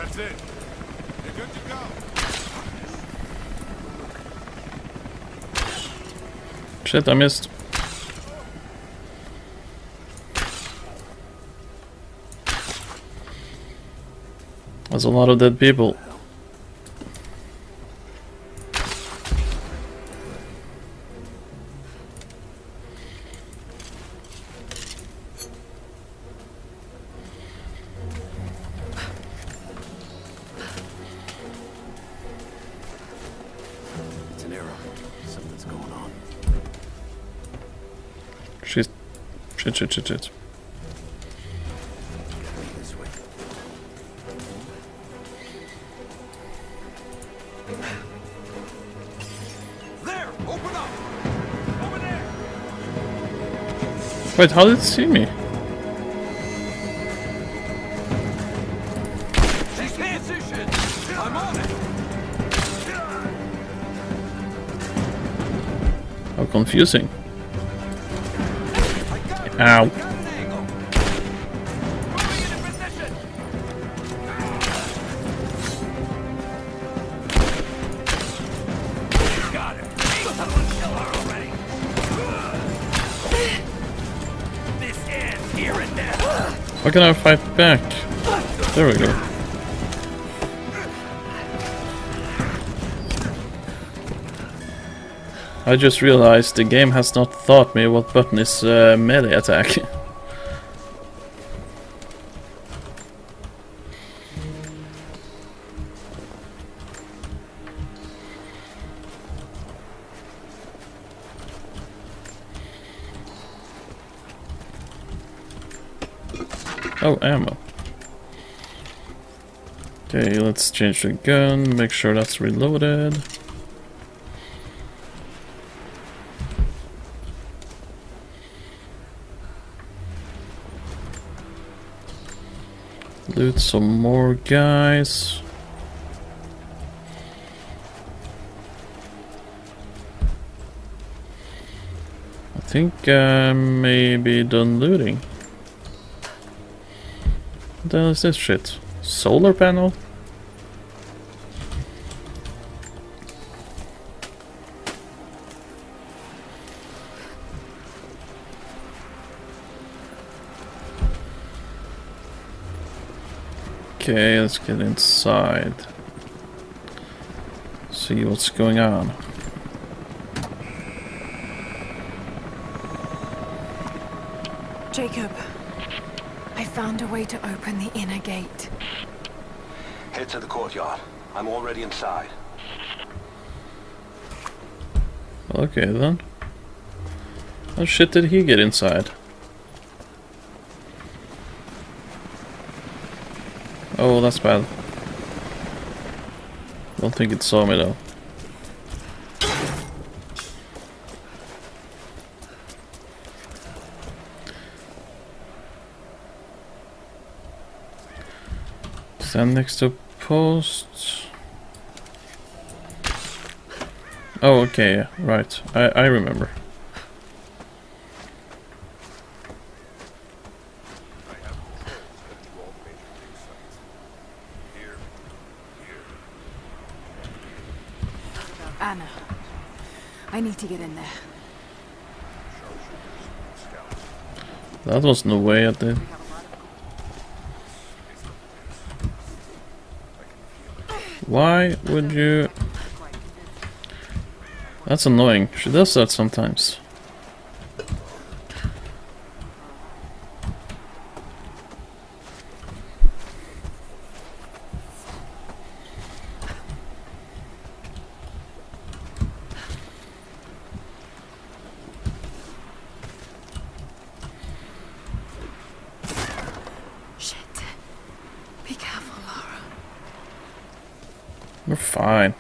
That's it. You're good to go. Shit, I missed. There's a lot of dead people. It's an error. Something's going on. Shit. This way. There! Open up! Over there! Wait, how did it see me? She's in position! I'm on it! How confusing. Ow. Got an angle! Moving into position! Got it! Someone kill her already! This ends here and now! How can I fight back? There we go. I just realized the game has not taught me what button is melee attack. Oh, ammo. Okay, let's change the gun, make sure that's reloaded. Loot some more guys. I think I'm maybe done looting. What the hell is this shit? Solar panel? Okay, let's get inside. See what's going on. Jacob, I found a way to open the inner gate. Head to the courtyard. I'm already inside. Okay then. How shit did he get inside? Oh, that's bad. Don't think it saw me though. Stand next to post. Oh, okay, right. I remember. Anna, I need to get in there. That was no way I did. Why would you... That's annoying. She does that sometimes. Shit. Be careful, Laura. We're fine.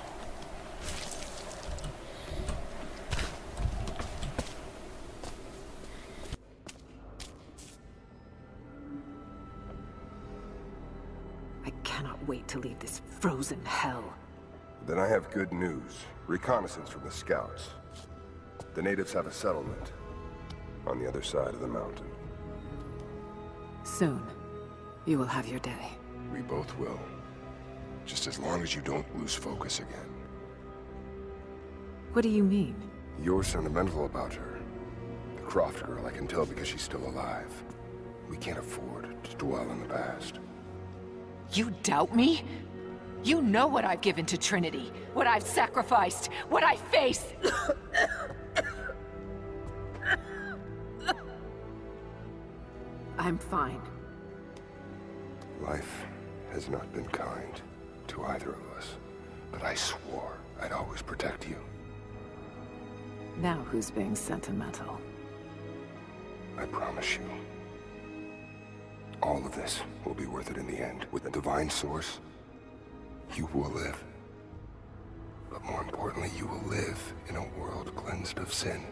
I cannot wait to leave this frozen hell. Then I have good news. Reconnaissance from the scouts. The natives have a settlement on the other side of the mountain. Soon, you will have your day. We both will. Just as long as you don't lose focus again. What do you mean? You're sentimental about her. The Croft girl, I can tell because she's still alive. We can't afford to dwell in the past. You doubt me? You know what I've given to Trinity, what I've sacrificed, what I face. I'm fine. Life has not been kind to either of us, but I swore I'd always protect you. Now who's being sentimental? I promise you. All of this will be worth it in the end. With the divine source, you will live. But more importantly, you will live in a world cleansed of sin.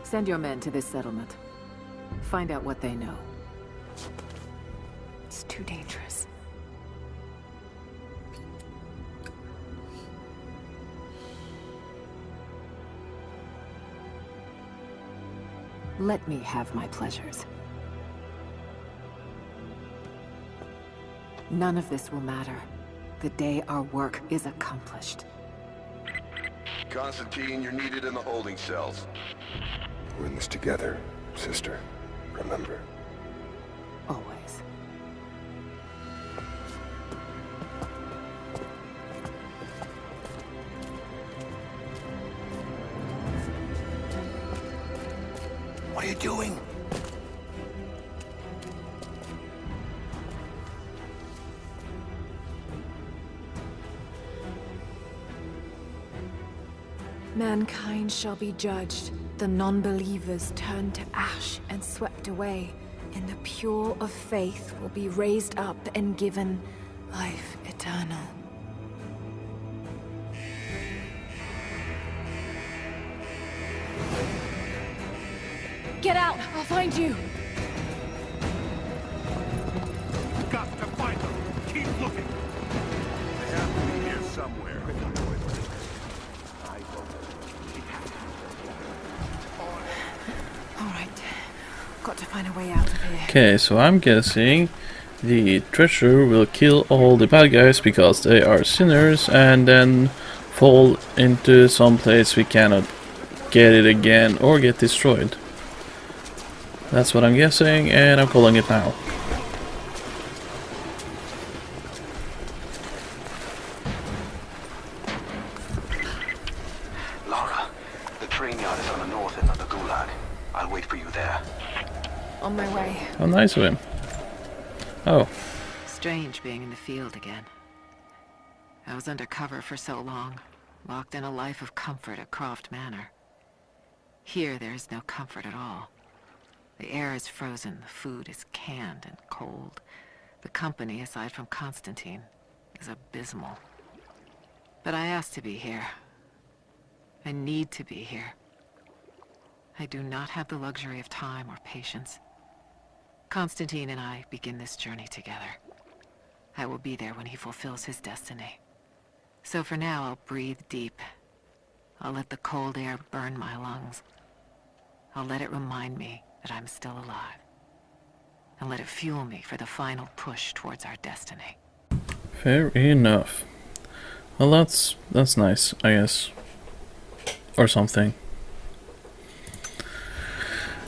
Send your men to this settlement. Find out what they know. It's too dangerous. Let me have my pleasures. None of this will matter the day our work is accomplished. Constantine, you're needed in the holding cells. We're in this together, sister. Remember. Always. What are you doing? Mankind shall be judged. The non-believers turned to ash and swept away, and the pure of faith will be raised up and given life eternal. Get out! I'll find you! Got to find them. Keep looking. They have to be here somewhere. Alright. Got to find a way out of here. Okay, so I'm guessing the treasure will kill all the bad guys because they are sinners and then fall into some place we cannot get it again or get destroyed. That's what I'm guessing, and I'm calling it now. Lara, the train yard is on the north end of the Gulag. I'll wait for you there. On my way. How nice of him. Oh, Strange being in the field again. I was under cover for so long, locked in a life of comfort at Croft Manor. Here there is no comfort at all. The air is frozen, the food is canned and cold. The company, aside from Constantine, is abysmal. But I asked to be here. I need to be here. I do not have the luxury of time or patience. Constantine and I begin this journey together. I will be there when he fulfills his destiny. So for now, I'll breathe deep. I'll let the cold air burn my lungs. I'll let it remind me that I'm still alive. And let it fuel me for the final push towards our destiny. fair enough. Well, that's nice, I guess. Or something.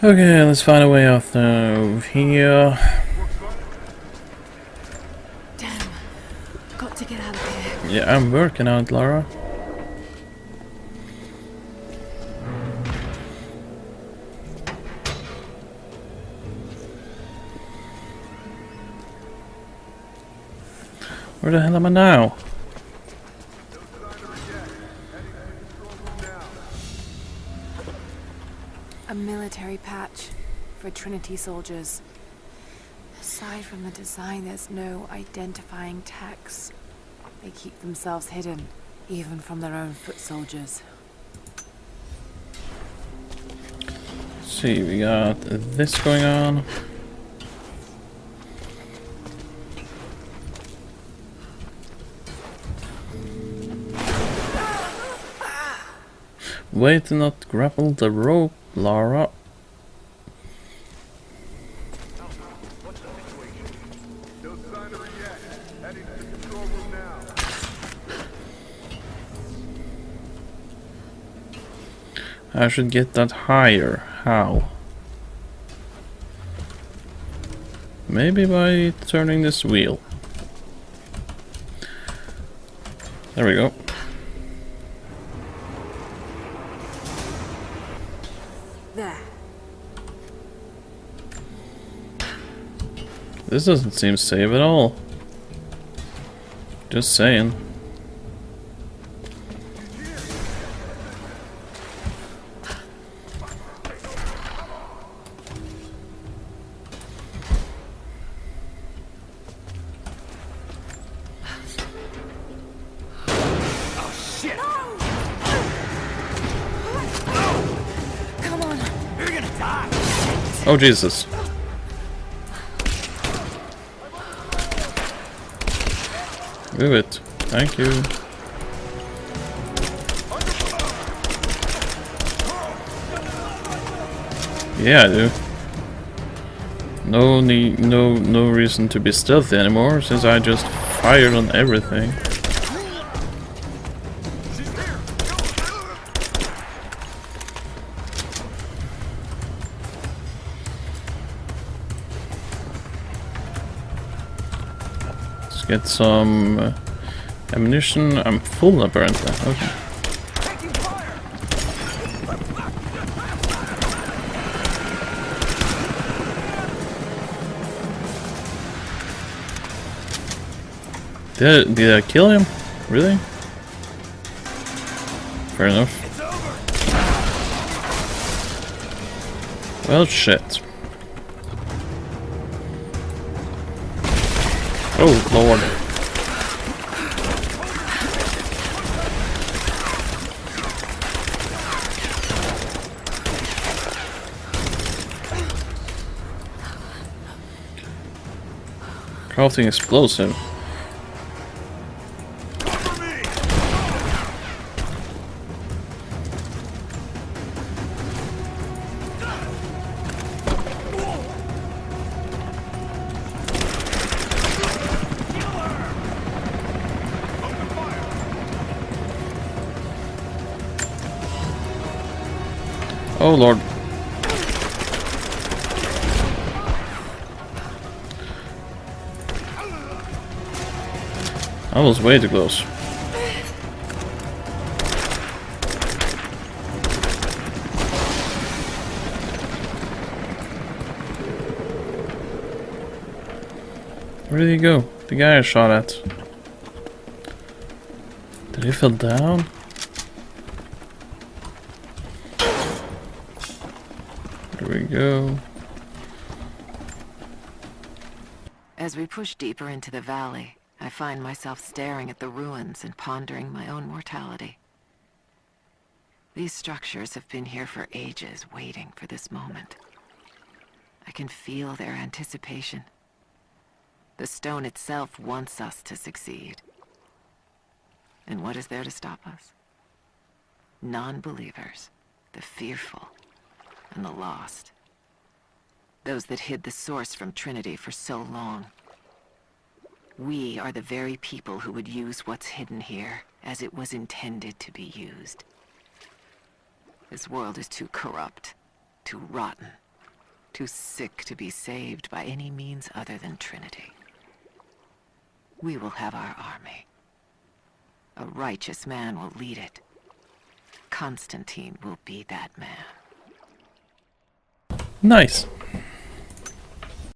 Okay, let's find a way out of here. Damn. Got to get out of here. Yeah, I'm working on it, Lara. Where the hell am I now? A military patch for Trinity soldiers. Aside from the design, there's no identifying text. They keep themselves hidden, even from their own foot soldiers. Let's see, we got this going on. Wait to not grapple the rope, Lara. I should get that higher. How? Maybe by turning this wheel. There we go. There. This doesn't seem safe at all. Just saying. Come on. You're gonna die. Oh Jesus. Move it. Thank you. Yeah, I do. No need, no reason to be stealthy anymore, since I just fired on everything. Let's get some ammunition. I'm full apparently. Okay. Did I kill him? Really? Fair enough. Well, shit. Oh, Lord. Crafting explosive. Oh Lord. I was way too close. Where did he go? The guy I shot at. Did he fall down? There we go. As we push deeper into the valley, I find myself staring at the ruins and pondering my own mortality. These structures have been here for ages, waiting for this moment. I can feel their anticipation. The stone itself wants us to succeed. And what is there to stop us? Non-believers, the fearful, and the lost. Those that hid the source from Trinity for so long. We are the very people who would use what's hidden here as it was intended to be used. This world is too corrupt, too rotten, too sick to be saved by any means other than Trinity. We will have our army. A righteous man will lead it. Constantine will be that man. Nice.